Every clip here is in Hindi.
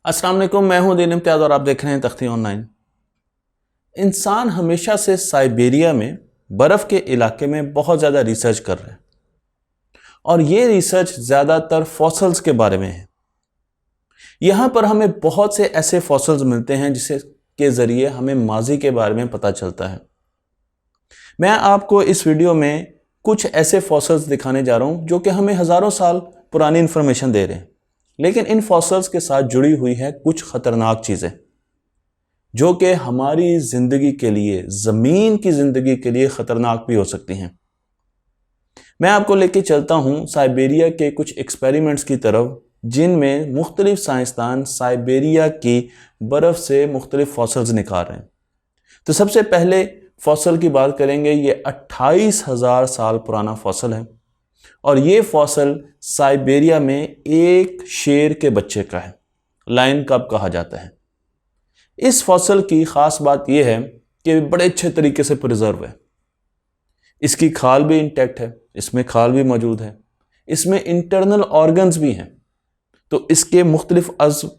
अस्सलाम वालेकुम, मैं हूं दीन इम्तियाज़ और आप देख रहे हैं तख्ती ऑनलाइन। इंसान हमेशा से साइबेरिया में बर्फ़ के इलाके में बहुत ज़्यादा रिसर्च कर रहे हैं और ये रिसर्च ज़्यादातर फॉसल्स के बारे में है। यहाँ पर हमें बहुत से ऐसे फॉसल्स मिलते हैं जिसे के ज़रिए हमें माजी के बारे में पता चलता है। मैं आपको इस वीडियो में कुछ ऐसे फॉसल्स दिखाने जा रहा हूँ जो कि हमें हज़ारों साल पुरानी इन्फॉर्मेशन दे रहे हैं, लेकिन इन फॉसल्स के साथ जुड़ी हुई है कुछ ख़तरनाक चीज़ें जो कि हमारी ज़िंदगी के लिए, ज़मीन की ज़िंदगी के लिए ख़तरनाक भी हो सकती हैं। मैं आपको लेके चलता हूँ साइबेरिया के कुछ एक्सपेरिमेंट्स की तरफ, जिनमें मुख्तलिफ साइंसदान साइबेरिया की बर्फ़ से मुख्तलिफ फॉसल्स निकाल रहे हैं। तो सबसे पहले फॉसल की बात करेंगे। ये 28,000 साल पुराना फॉसल है और ये फॉसल साइबेरिया में एक शेर के बच्चे का है। लायन कब कहा जाता है। इस फॉसल की ख़ास बात यह है कि बड़े अच्छे तरीके से प्रिजर्व है। इसकी खाल भी इंटैक्ट है, इसमें खाल भी मौजूद है, इसमें इंटरनल ऑर्गन्स भी हैं, तो इसके मुख्तलिफ अज़्व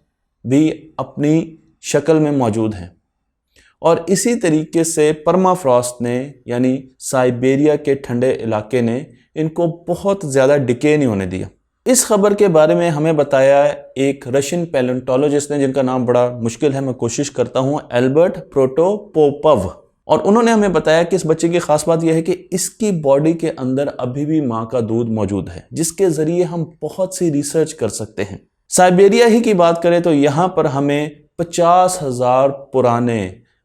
भी अपनी शक्ल में मौजूद हैं। और इसी तरीके से परमाफ्रॉस्ट ने, यानी साइबेरिया के ठंडे इलाके ने, इनको बहुत ज़्यादा डिके नहीं होने दिया। इस खबर के बारे में हमें बताया एक रशियन पैलेंटोलॉजिस्ट ने, जिनका नाम बड़ा मुश्किल है, मैं कोशिश करता हूँ, एल्बर्ट प्रोटोपोपव। और उन्होंने हमें बताया कि इस बच्चे की खास बात यह है कि इसकी बॉडी के अंदर अभी भी माँ का दूध मौजूद है, जिसके ज़रिए हम बहुत सी रिसर्च कर सकते हैं। साइबेरिया ही की बात करें तो यहाँ पर हमें 50,000 पुराने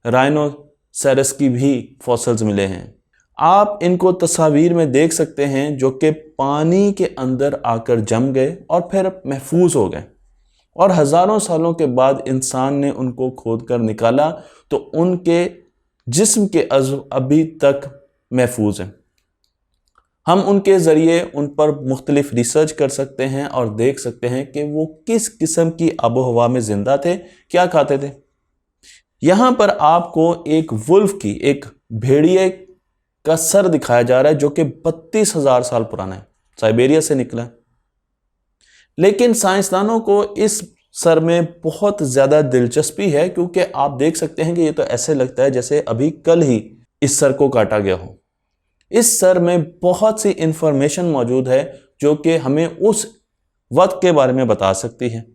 राइनोसेरस की भी फॉसल्स मिले हैं। आप इनको तस्वीर में देख सकते हैं, जो कि पानी के अंदर आकर जम गए और फिर महफूज हो गए, और हज़ारों सालों के बाद इंसान ने उनको खोद कर निकाला तो उनके जिस्म के अज़्व अभी तक महफूज हैं। हम उनके ज़रिए उन पर मुख्तलिफ रिसर्च कर सकते हैं और देख सकते हैं कि वो किस किस्म की आबो हवा में ज़िंदा थे, क्या खाते थे। यहाँ पर आपको एक वुल्फ की, एक भेड़िए का सर दिखाया जा रहा है जो कि 32,000 साल पुराना है, साइबेरिया से निकला। लेकिन साइंसदानों को इस सर में बहुत ज़्यादा दिलचस्पी है, क्योंकि आप देख सकते हैं कि ये तो ऐसे लगता है जैसे अभी कल ही इस सर को काटा गया हो। इस सर में बहुत सी इंफॉर्मेशन मौजूद है जो कि हमें उस वक्त के बारे में बता सकती है।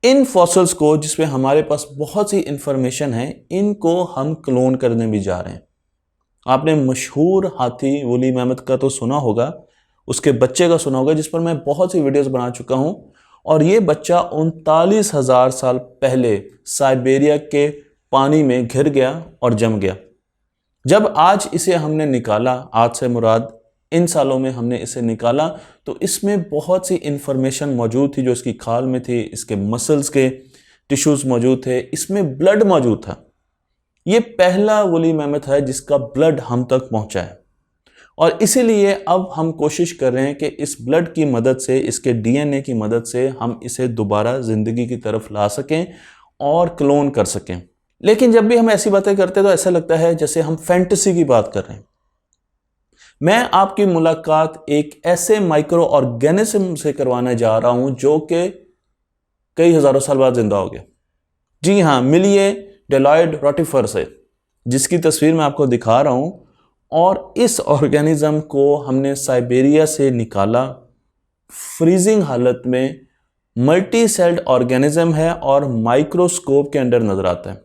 इन फॉसल्स को, जिसमें हमारे पास बहुत सी इंफॉर्मेशन है, इनको हम क्लोन करने भी जा रहे हैं। आपने मशहूर हाथी वूली मैमथ का तो सुना होगा, उसके बच्चे का सुना होगा, जिस पर मैं बहुत सी वीडियोस बना चुका हूं। और ये बच्चा 39,000 साल पहले साइबेरिया के पानी में घिर गया और जम गया। जब आज इसे हमने निकाला, आज से मुराद इन सालों में हमने इसे निकाला, तो इसमें बहुत सी इंफॉर्मेशन मौजूद थी जो इसकी खाल में थी, इसके मसल्स के टिश्यूज़ मौजूद थे, इसमें ब्लड मौजूद था। ये पहला वूली मैमथ है जिसका ब्लड हम तक पहुंचा है, और इसीलिए अब हम कोशिश कर रहे हैं कि इस ब्लड की मदद से, इसके डीएनए की मदद से हम इसे दोबारा ज़िंदगी की तरफ ला सकें और क्लोन कर सकें। लेकिन जब भी हम ऐसी बातें करते हैं तो ऐसा लगता है जैसे हम फैंटेसी की बात कर रहे हैं। मैं आपकी मुलाकात एक ऐसे माइक्रो ऑर्गेनिज्म से करवाने जा रहा हूं जो कि कई हज़ारों साल बाद जिंदा हो गया। जी हाँ, मिलिए डेलॉयड रोटिफर से, जिसकी तस्वीर मैं आपको दिखा रहा हूं। और इस ऑर्गेनिज्म को हमने साइबेरिया से निकाला, फ्रीजिंग हालत में, मल्टी सेल्ड ऑर्गेनिज्म है और माइक्रोस्कोप के अंदर नजर आता है।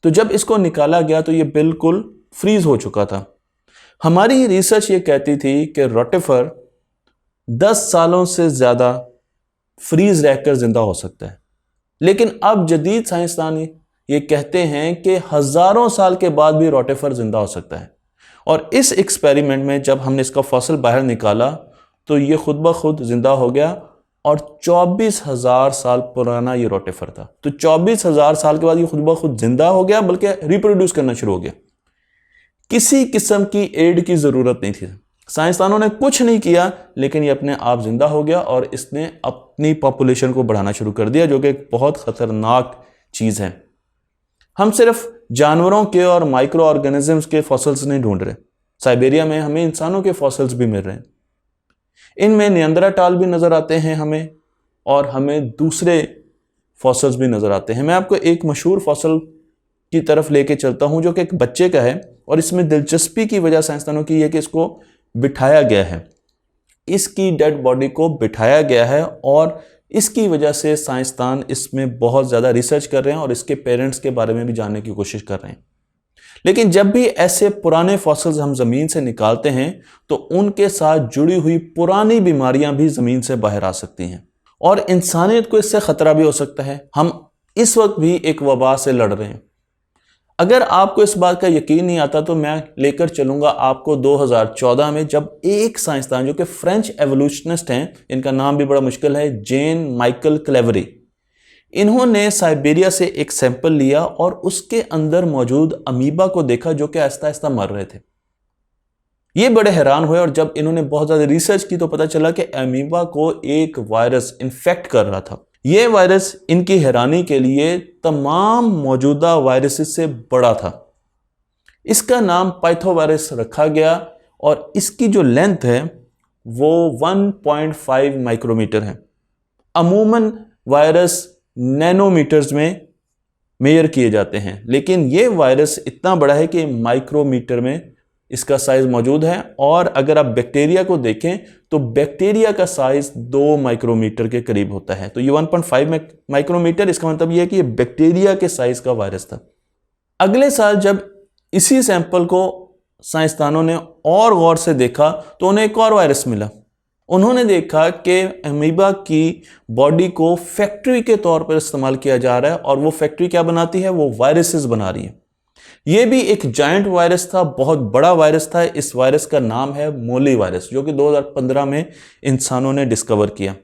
तो जब इसको निकाला गया तो ये बिल्कुल फ्रीज हो चुका था। हमारी रिसर्च ये कहती थी कि रोटिफर 10 सालों से ज़्यादा फ्रीज रहकर जिंदा हो सकता है, लेकिन अब जदीद साइंसदान ये कहते हैं कि हज़ारों साल के बाद भी रोटिफर जिंदा हो सकता है। और इस एक्सपेरिमेंट में जब हमने इसका फॉसल बाहर निकाला तो ये खुद ब खुद जिंदा हो गया, और 24,000 साल पुराना ये रोटिफर था। तो 24,000 साल के बाद ये खुद ब खुद जिंदा हो गया, बल्कि रिप्रोड्यूस करना शुरू हो गया। किसी किस्म की एड की ज़रूरत नहीं थी, साइंसदानों ने कुछ नहीं किया, लेकिन ये अपने आप जिंदा हो गया और इसने अपनी पॉपुलेशन को बढ़ाना शुरू कर दिया, जो कि एक बहुत ख़तरनाक चीज़ है। हम सिर्फ जानवरों के और माइक्रो ऑर्गेनिजम्स के फॉसल्स नहीं ढूंढ रहे, साइबेरिया में हमें इंसानों के फॉसल्स भी मिल रहे हैं। इनमें नियंद्राटाल भी नज़र आते हैं हमें, और हमें दूसरे फॉसिल्स भी नजर आते हैं। मैं आपको एक मशहूर फॉसिल की तरफ लेके चलता हूं जो कि एक बच्चे का है, और इसमें दिलचस्पी की वजह साइंसदानों की है कि इसको बिठाया गया है, इसकी डेड बॉडी को बिठाया गया है, और इसकी वजह से साइंसदान इसमें बहुत ज़्यादा रिसर्च कर रहे हैं और इसके पेरेंट्स के बारे में भी जानने की कोशिश कर रहे हैं। लेकिन जब भी ऐसे पुराने फॉसिल्स हम ज़मीन से निकालते हैं तो उनके साथ जुड़ी हुई पुरानी बीमारियां भी ज़मीन से बाहर आ सकती हैं और इंसानियत को इससे ख़तरा भी हो सकता है। हम इस वक्त भी एक वबा से लड़ रहे हैं। अगर आपको इस बात का यकीन नहीं आता तो मैं लेकर चलूंगा आपको 2014 में, जब एक साइंसदान जो कि फ्रेंच एवोल्यूशनिस्ट हैं, इनका नाम भी बड़ा मुश्किल है, जेन माइकल क्लेवरी, इन्होंने साइबेरिया से एक सैंपल लिया और उसके अंदर मौजूद अमीबा को देखा जो कि आहिस्ता आहिस्ता मर रहे थे। ये बड़े हैरान हुए और जब इन्होंने बहुत ज़्यादा रिसर्च की तो पता चला कि अमीबा को एक वायरस इन्फेक्ट कर रहा था। यह वायरस इनकी हैरानी के लिए तमाम मौजूदा वायरसेस से बड़ा था। इसका नाम पाइथोवायरस रखा गया और इसकी जो लेंथ है वो 1.5 माइक्रोमीटर है। अमूमन वायरस नैनोमीटर्स में मेजर किए जाते हैं, लेकिन ये वायरस इतना बड़ा है कि माइक्रोमीटर में इसका साइज मौजूद है। और अगर आप बैक्टीरिया को देखें तो बैक्टीरिया का साइज 2 माइक्रोमीटर के करीब होता है। तो ये 1.5 माइक्रोमीटर, इसका मतलब ये है कि ये बैक्टीरिया के साइज का वायरस था। अगले साल जब इसी सैंपल को साइंसदानों ने और गौर से देखा तो उन्हें एक और वायरस मिला। उन्होंने देखा कि अमीबा की बॉडी को फैक्ट्री के तौर पर इस्तेमाल किया जा रहा है और वो फैक्ट्री क्या बनाती है, वो वायरसेस बना रही है। ये भी एक जायंट वायरस था, बहुत बड़ा वायरस था। इस वायरस का नाम है मोली वायरस, जो कि 2015 में इंसानों ने डिस्कवर किया।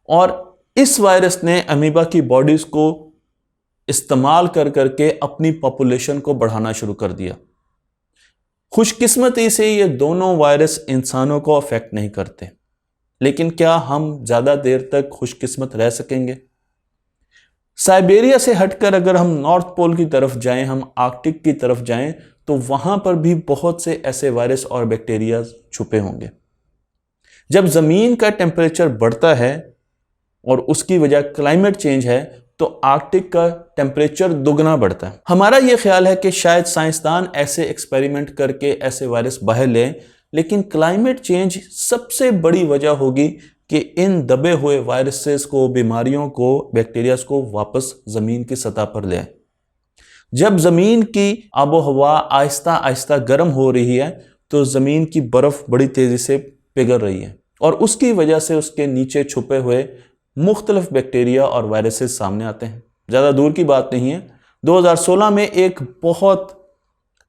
और इस वायरस ने अमीबा की बॉडीज को इस्तेमाल कर करके अपनी पॉपुलेशन को बढ़ाना शुरू कर दिया। खुशकिस्मती से ये दोनों वायरस इंसानों को अफेक्ट नहीं करते, लेकिन क्या हम ज़्यादा देर तक खुशकिस्मत रह सकेंगे? साइबेरिया से हटकर अगर हम नॉर्थ पोल की तरफ जाएं, हम आर्कटिक की तरफ जाएं, तो वहां पर भी बहुत से ऐसे वायरस और बैक्टीरिया छुपे होंगे। जब ज़मीन का टेम्परेचर बढ़ता है और उसकी वजह क्लाइमेट चेंज है तो आर्कटिक का टेम्परेचर दुगना बढ़ता है। हमारा यह ख्याल है कि शायद साइंसदान ऐसे एक्सपेरिमेंट करके ऐसे वायरस बाहर लें, लेकिन क्लाइमेट चेंज सबसे बड़ी वजह होगी कि इन दबे हुए वायरसेस को, बीमारियों को, बैक्टीरियाज को वापस ज़मीन की सतह पर ले आए। जब ज़मीन की आबो हवा आहिस्ता आहिस्ता गर्म हो रही है तो ज़मीन की बर्फ़ बड़ी तेज़ी से पिघल रही है और उसकी वजह से उसके नीचे छुपे हुए मुख्तलिफ बैक्टीरिया और वायरसेस सामने आते हैं। ज़्यादा दूर की बात नहीं है, 2016 में एक बहुत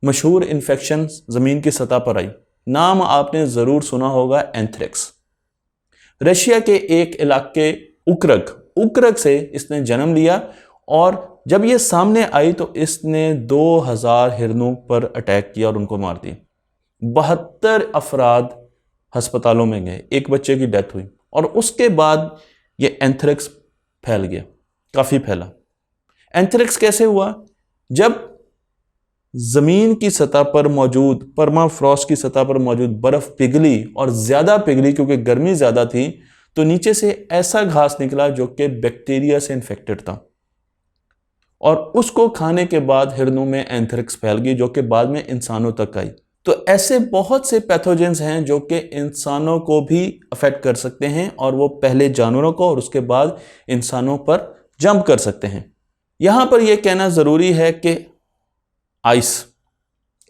मशहूर इन्फेक्शन ज़मीन की सतह पर आई। नाम आपने ज़रूर सुना होगा, एंथ्रेक्स। रशिया के एक इलाके उक्रेक से इसने जन्म लिया और जब ये सामने आई तो इसने 2000 हिरनों पर अटैक किया और उनको मार दिया। 72 अफराद अस्पतालों में गए, एक बच्चे की डेथ हुई और उसके बाद ये एंथ्रेक्स फैल गया, काफ़ी फैला। एंथ्रेक्स कैसे हुआ? जब ज़मीन की सतह पर मौजूद, परमाफ्रॉस्ट की सतह पर मौजूद बर्फ़ पिघली और ज़्यादा पिघली क्योंकि गर्मी ज़्यादा थी, तो नीचे से ऐसा घास निकला जो कि बैक्टीरिया से इन्फेक्टेड था और उसको खाने के बाद हिरनों में एंथ्रेक्स फैल गई जो कि बाद में इंसानों तक आई। तो ऐसे बहुत से पैथोजेंस हैं जो कि इंसानों को भी अफेक्ट कर सकते हैं और वो पहले जानवरों को और उसके बाद इंसानों पर जंप कर सकते हैं। यहाँ पर यह कहना ज़रूरी है कि आइस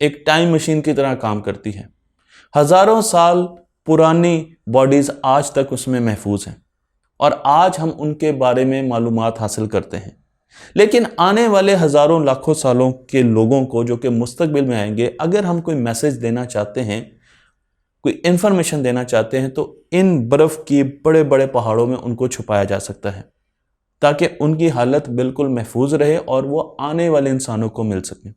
एक टाइम मशीन की तरह काम करती है। हज़ारों साल पुरानी बॉडीज़ आज तक उसमें महफूज हैं और आज हम उनके बारे में मालूमात हासिल करते हैं। लेकिन आने वाले हज़ारों लाखों सालों के लोगों को जो कि मुस्तकबिल में आएंगे, अगर हम कोई मैसेज देना चाहते हैं, कोई इन्फॉर्मेशन देना चाहते हैं, तो इन बर्फ़ की बड़े बड़े पहाड़ों में उनको छुपाया जा सकता है ताकि उनकी हालत बिल्कुल महफूज रहे और वो आने वाले इंसानों को मिल सके।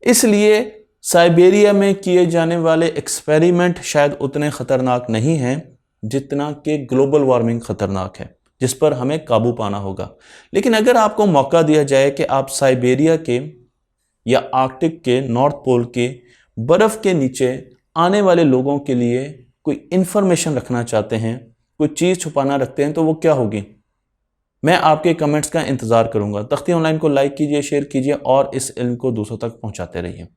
इसलिए साइबेरिया में किए जाने वाले एक्सपेरिमेंट शायद उतने ख़तरनाक नहीं हैं जितना कि ग्लोबल वार्मिंग ख़तरनाक है, जिस पर हमें काबू पाना होगा। लेकिन अगर आपको मौका दिया जाए कि आप साइबेरिया के या आर्कटिक के, नॉर्थ पोल के बर्फ़ के नीचे आने वाले लोगों के लिए कोई इन्फॉर्मेशन रखना चाहते हैं, कोई चीज़ छुपाना रखते हैं, तो वो क्या होगी? मैं आपके कमेंट्स का इंतज़ार करूंगा। तख्ती ऑनलाइन को लाइक कीजिए, शेयर कीजिए और इस इल्म को दूसरों तक पहुंचाते रहिए।